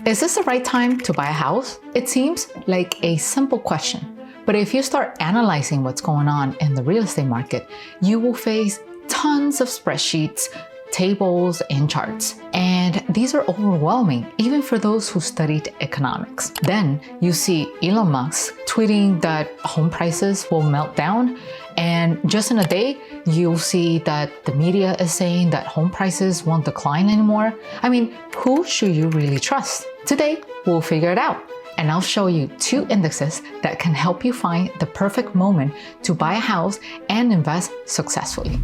Is this the right time to buy a house? It seems like a simple question, but if you start analyzing what's going on in the real estate market, you will face tons of spreadsheets, tables, and charts. And these are overwhelming, even for those who studied economics. Then you see Elon Musk tweeting that home prices will melt down. And just in a day, you'll see that the media is saying that home prices won't decline anymore. I mean, who should you really trust? Today, we'll figure it out. And I'll show you 2 indexes that can help you find the perfect moment to buy a house and invest successfully.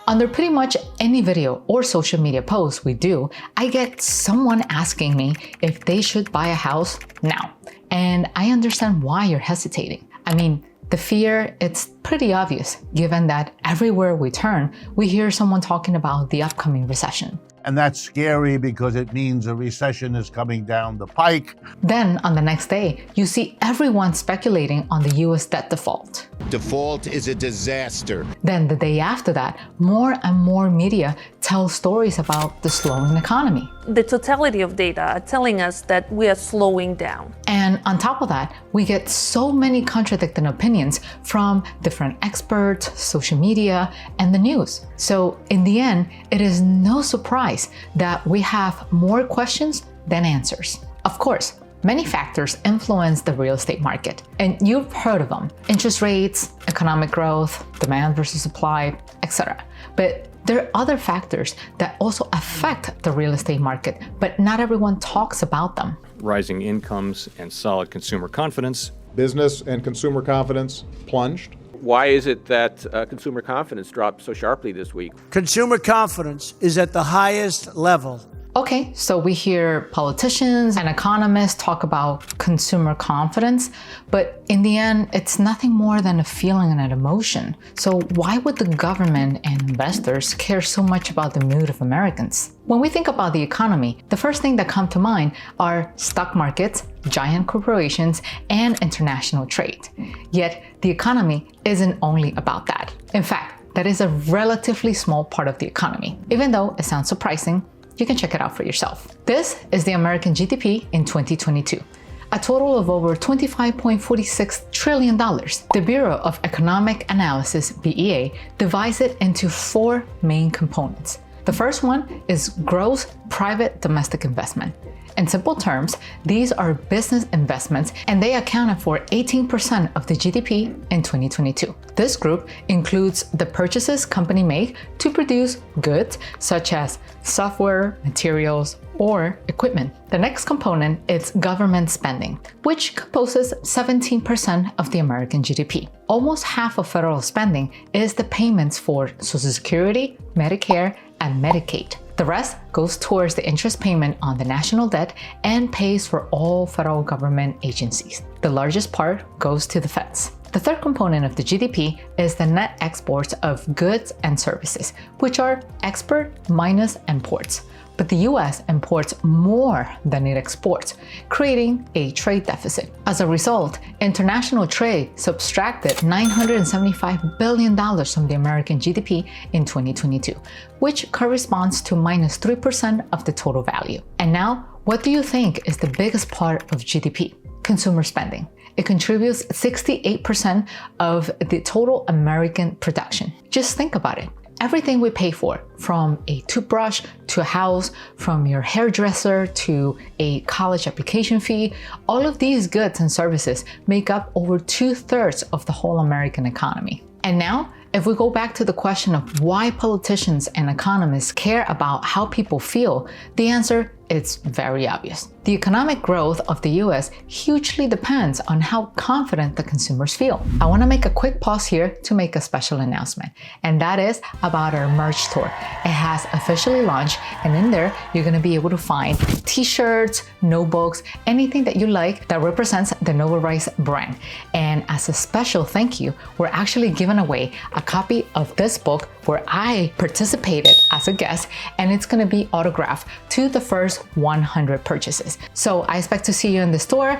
Under pretty much any video or social media post we do, I get someone asking me if they should buy a house now. And I understand why you're hesitating. I mean, the fear, it's pretty obvious given that everywhere we turn, we hear someone talking about the upcoming recession. And that's scary because it means a recession is coming down the pike. Then on the next day, you see everyone speculating on the US debt default. Default is a disaster. Then the day after that, more and more media tell stories about the slowing economy. The totality of data are telling us that we are slowing down. And on top of that, we get so many contradicting opinions from different experts, social media, and the news. So in the end, it is no surprise that we have more questions than answers. Of course, many factors influence the real estate market, and you've heard of them: interest rates, economic growth, demand versus supply, etc. But there are other factors that also affect the real estate market, but not everyone talks about them. Rising incomes and solid consumer confidence. Business and consumer confidence plunged. Why is it that consumer confidence dropped so sharply this week? Consumer confidence is at the highest level. Okay, so we hear politicians and economists talk about consumer confidence, but in the end, it's nothing more than a feeling and an emotion. So why would the government and investors care so much about the mood of Americans? When we think about the economy, the first thing that comes to mind are stock markets, giant corporations, and international trade. Yet the economy isn't only about that. In fact, that is a relatively small part of the economy. Even though it sounds surprising, you can check it out for yourself. This is the American GDP in 2022, a total of over $25.46 trillion. The Bureau of Economic Analysis, BEA, divides it into 4 main components. The first one is gross private domestic investment. In simple terms, these are business investments and they accounted for 18% of the GDP in 2022. This group includes the purchases companies make to produce goods such as software, materials, or equipment. The next component is government spending, which composes 17% of the American GDP. Almost half of federal spending is the payments for Social Security, Medicare, and Medicaid. The rest goes towards the interest payment on the national debt and pays for all federal government agencies. The largest part goes to the feds. The third component of the GDP is the net exports of goods and services, which are export minus imports. But the US imports more than it exports, creating a trade deficit. As a result, international trade subtracted $975 billion from the American GDP in 2022, which corresponds to minus 3% of the total value. And now, what do you think is the biggest part of GDP? Consumer spending. It contributes 68% of the total American production. Just think about it. Everything we pay for, from a toothbrush to a house, from your hairdresser to a college application fee, all of these goods and services make up over 2/3 of the whole American economy. And now, if we go back to the question of why politicians and economists care about how people feel, the answer is very obvious. The economic growth of the US hugely depends on how confident the consumers feel. I want to make a quick pause here to make a special announcement, and that is about our merch tour. It has officially launched, and in there, you're going to be able to find t-shirts, notebooks, anything that you like that represents the NOVARISE brand. And as a special thank you, we're actually giving away a copy of this book where I participated as a guest, and it's going to be autographed to the first 100 purchases. So I expect to see you in the store.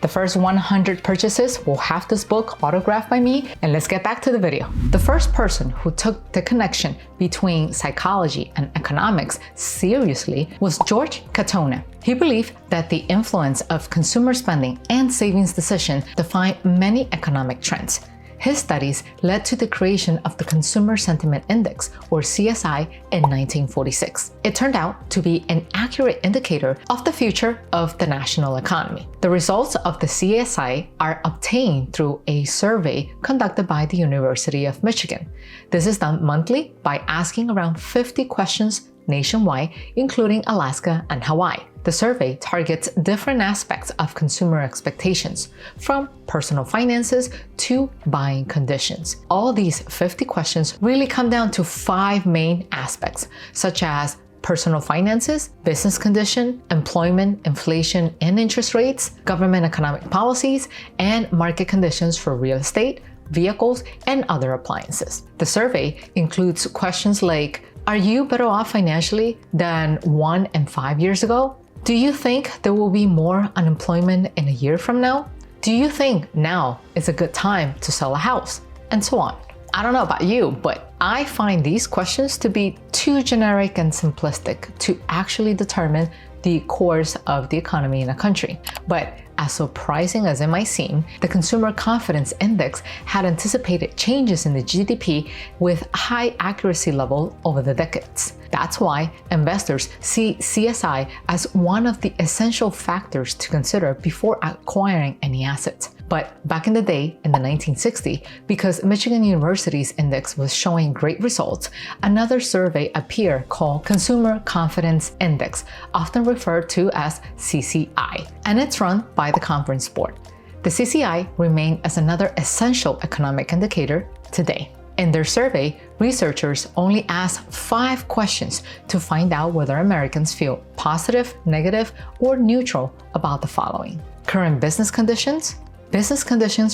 The first 100 purchases will have this book autographed by me, and let's get back to the video. The first person who took the connection between psychology and economics seriously was George Katona. He believed that the influence of consumer spending and savings decisions define many economic trends. His studies led to the creation of the Consumer Sentiment Index, or CSI, in 1946. It turned out to be an accurate indicator of the future of the national economy. The results of the CSI are obtained through a survey conducted by the University of Michigan. This is done monthly by asking around 50 questions nationwide, including Alaska and Hawaii. The survey targets different aspects of consumer expectations, from personal finances to buying conditions. All these 50 questions really come down to 5 main aspects, such as personal finances, business condition, employment, inflation and interest rates, government economic policies, and market conditions for real estate, vehicles, and other appliances. The survey includes questions like, are you better off financially than 1 and 5 years ago? Do you think there will be more unemployment in a year from now? Do you think now is a good time to sell a house? And so on. I don't know about you, but I find these questions to be too generic and simplistic to actually determine the course of the economy in a country. But as surprising as it might seem, the Consumer Confidence Index had anticipated changes in the GDP with high accuracy level over the decades. That's why investors see CSI as one of the essential factors to consider before acquiring any assets. But back in the day, in the 1960s, because Michigan University's index was showing great results, another survey appeared called Consumer Confidence Index, often referred to as CCI, and it's run by the Conference Board. The CCI remained as another essential economic indicator today. In their survey, researchers only asked 5 questions to find out whether Americans feel positive, negative, or neutral about the following: current business conditions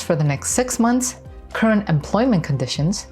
for the next 6 months, current employment conditions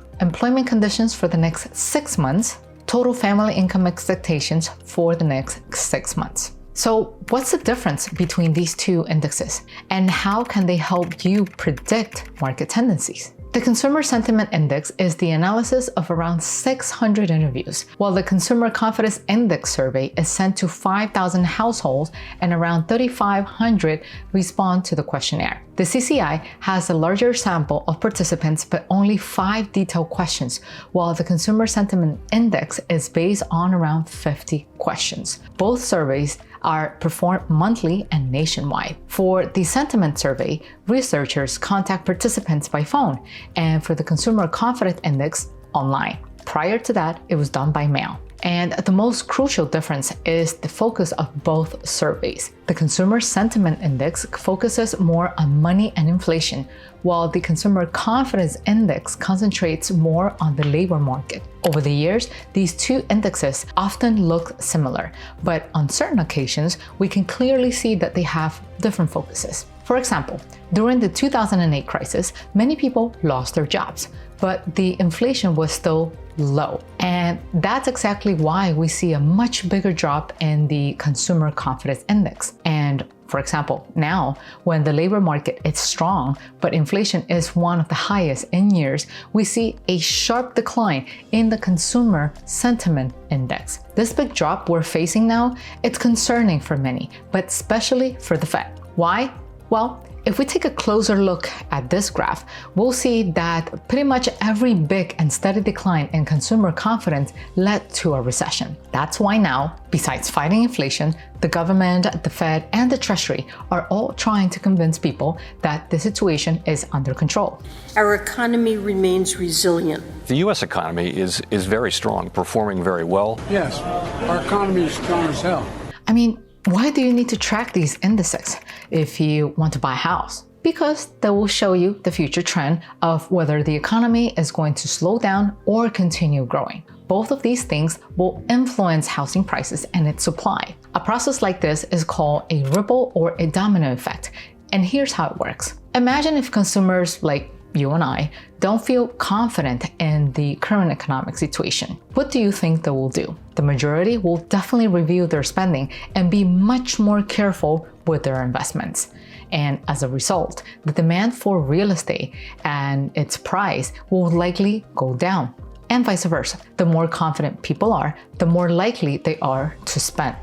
for the next 6 months, total family income expectations for the next 6 months. So what's the difference between these two indexes, and how can they help you predict market tendencies? The Consumer Sentiment Index is the analysis of around 600 interviews, while the Consumer Confidence Index survey is sent to 5,000 households and around 3,500 respond to the questionnaire. The CCI has a larger sample of participants but only 5 detailed questions, while the Consumer Sentiment Index is based on around 50 questions. Both surveys are performed monthly and nationwide. For the sentiment survey, researchers contact participants by phone, and for the Consumer Confidence Index, online. Prior to that, it was done by mail. And the most crucial difference is the focus of both surveys. The Consumer Sentiment Index focuses more on money and inflation, while the Consumer Confidence Index concentrates more on the labor market. Over the years, these two indexes often look similar, but on certain occasions, we can clearly see that they have different focuses. For example, during the 2008 crisis, many people lost their jobs, but the inflation was still low. And that's exactly why we see a much bigger drop in the Consumer Confidence Index. And for example, now when the labor market is strong, but inflation is one of the highest in years, we see a sharp decline in the Consumer Sentiment Index. This big drop we're facing now, it's concerning for many, but especially for the Fed. Why? Well, if we take a closer look at this graph, we'll see that pretty much every big and steady decline in consumer confidence led to a recession. That's why now, besides fighting inflation, the government, the Fed, and the Treasury are all trying to convince people that the situation is under control. Our economy remains resilient. The U.S. economy is very strong, performing very well. Yes, our economy is strong as hell. I mean, why do you need to track these indices if you want to buy a house? Because they will show you the future trend of whether the economy is going to slow down or continue growing. Both of these things will influence housing prices and its supply. A process like this is called a ripple or a domino effect. And here's how it works. Imagine if consumers you and I, don't feel confident in the current economic situation, what do you think they will do? The majority will definitely review their spending and be much more careful with their investments. And as a result, the demand for real estate and its price will likely go down. And vice versa. The more confident people are, the more likely they are to spend.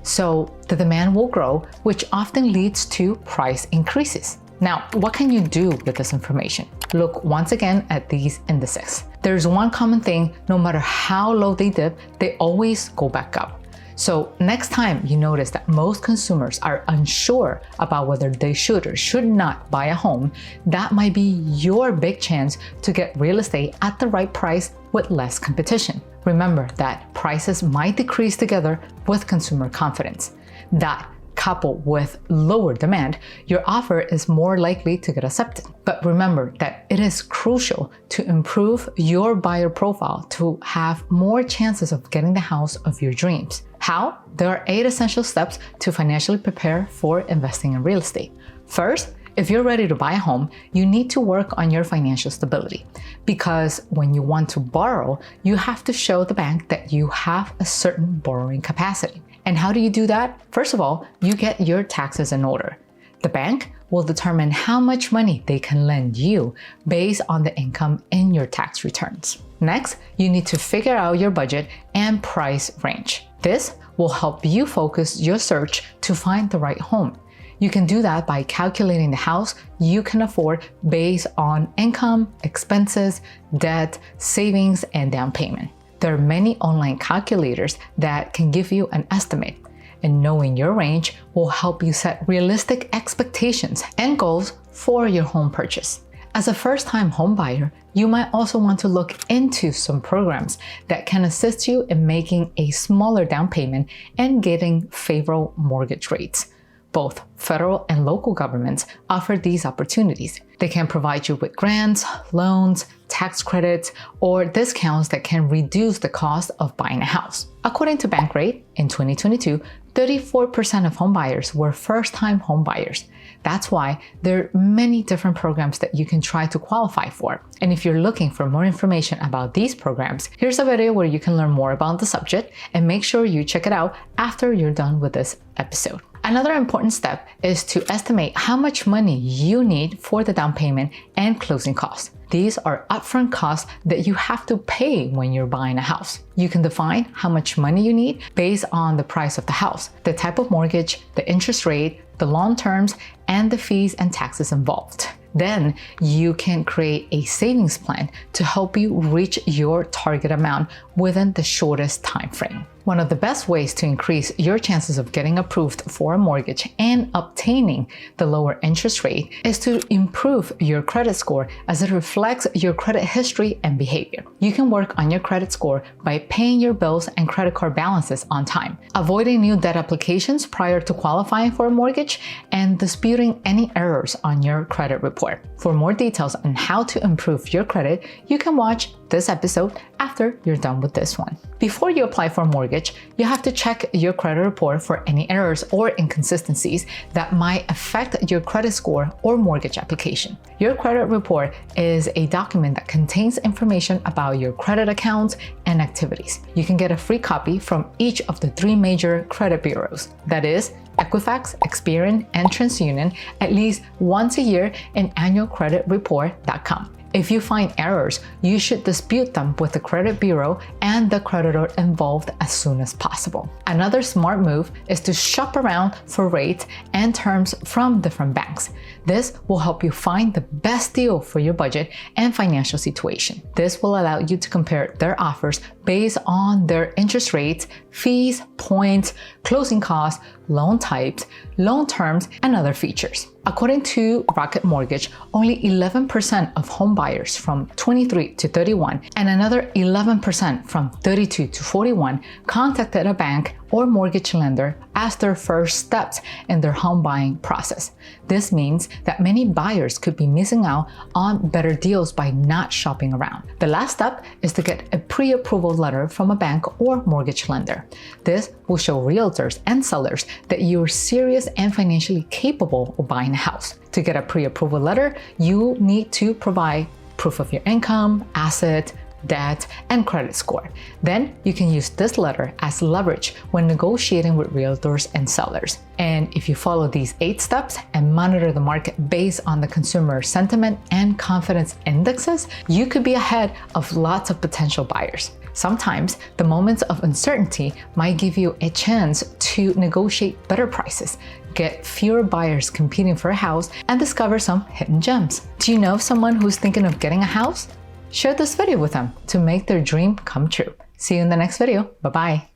So the demand will grow, which often leads to price increases. Now, what can you do with this information? Look once again at these indices. There's one common thing: no matter how low they dip, they always go back up. So next time you notice that most consumers are unsure about whether they should or should not buy a home, that might be your big chance to get real estate at the right price with less competition. Remember that prices might decrease together with consumer confidence. That, coupled with lower demand, your offer is more likely to get accepted. But remember that it is crucial to improve your buyer profile to have more chances of getting the house of your dreams. How? There are 8 essential steps to financially prepare for investing in real estate. First, if you're ready to buy a home, you need to work on your financial stability, because when you want to borrow, you have to show the bank that you have a certain borrowing capacity. And how do you do that? First of all, you get your taxes in order. The bank will determine how much money they can lend you based on the income in your tax returns. Next, you need to figure out your budget and price range. This will help you focus your search to find the right home. You can do that by calculating the house you can afford based on income, expenses, debt, savings, and down payment. There are many online calculators that can give you an estimate, and knowing your range will help you set realistic expectations and goals for your home purchase. As a first-time home buyer, you might also want to look into some programs that can assist you in making a smaller down payment and getting favorable mortgage rates. Both federal and local governments offer these opportunities. They can provide you with grants, loans, tax credits, or discounts that can reduce the cost of buying a house. According to Bankrate, in 2022, 34% of home buyers were first-time home buyers. That's why there are many different programs that you can try to qualify for. And if you're looking for more information about these programs, here's a video where you can learn more about the subject, and make sure you check it out after you're done with this episode. Another important step is to estimate how much money you need for the down payment and closing costs. These are upfront costs that you have to pay when you're buying a house. You can define how much money you need based on the price of the house, the type of mortgage, the interest rate, the loan terms, and the fees and taxes involved. Then you can create a savings plan to help you reach your target amount within the shortest time frame. One of the best ways to increase your chances of getting approved for a mortgage and obtaining the lower interest rate is to improve your credit score, as it reflects your credit history and behavior. You can work on your credit score by paying your bills and credit card balances on time, avoiding new debt applications prior to qualifying for a mortgage, and disputing any errors on your credit report. For more details on how to improve your credit, you can watch this episode after you're done with this one. Before you apply for a mortgage, you have to check your credit report for any errors or inconsistencies that might affect your credit score or mortgage application. Your credit report is a document that contains information about your credit accounts and activities. You can get a free copy from each of the 3 major credit bureaus, that is, Equifax, Experian, and TransUnion, at least once a year in annualcreditreport.com. If you find errors, you should dispute them with the credit bureau and the creditor involved as soon as possible. Another smart move is to shop around for rates and terms from different banks. This will help you find the best deal for your budget and financial situation. This will allow you to compare their offers based on their interest rates, fees, points, closing costs, loan types, loan terms, and other features. According to Rocket Mortgage, only 11% of home buyers from 23 to 31 and another 11% from 32 to 41 contacted a bank or mortgage lender as their first steps in their home buying process. This means that many buyers could be missing out on better deals by not shopping around. The last step is to get a pre-approval letter from a bank or mortgage lender. This will show realtors and sellers that you're serious and financially capable of buying a house. To get a pre-approval letter, you need to provide proof of your income, asset, debt, and credit score. Then you can use this letter as leverage when negotiating with realtors and sellers. And if you follow these 8 steps and monitor the market based on the consumer sentiment and confidence indexes, you could be ahead of lots of potential buyers. Sometimes the moments of uncertainty might give you a chance to negotiate better prices, get fewer buyers competing for a house, and discover some hidden gems. Do you know someone who's thinking of getting a house? Share this video with them to make their dream come true. See you in the next video. Bye-bye.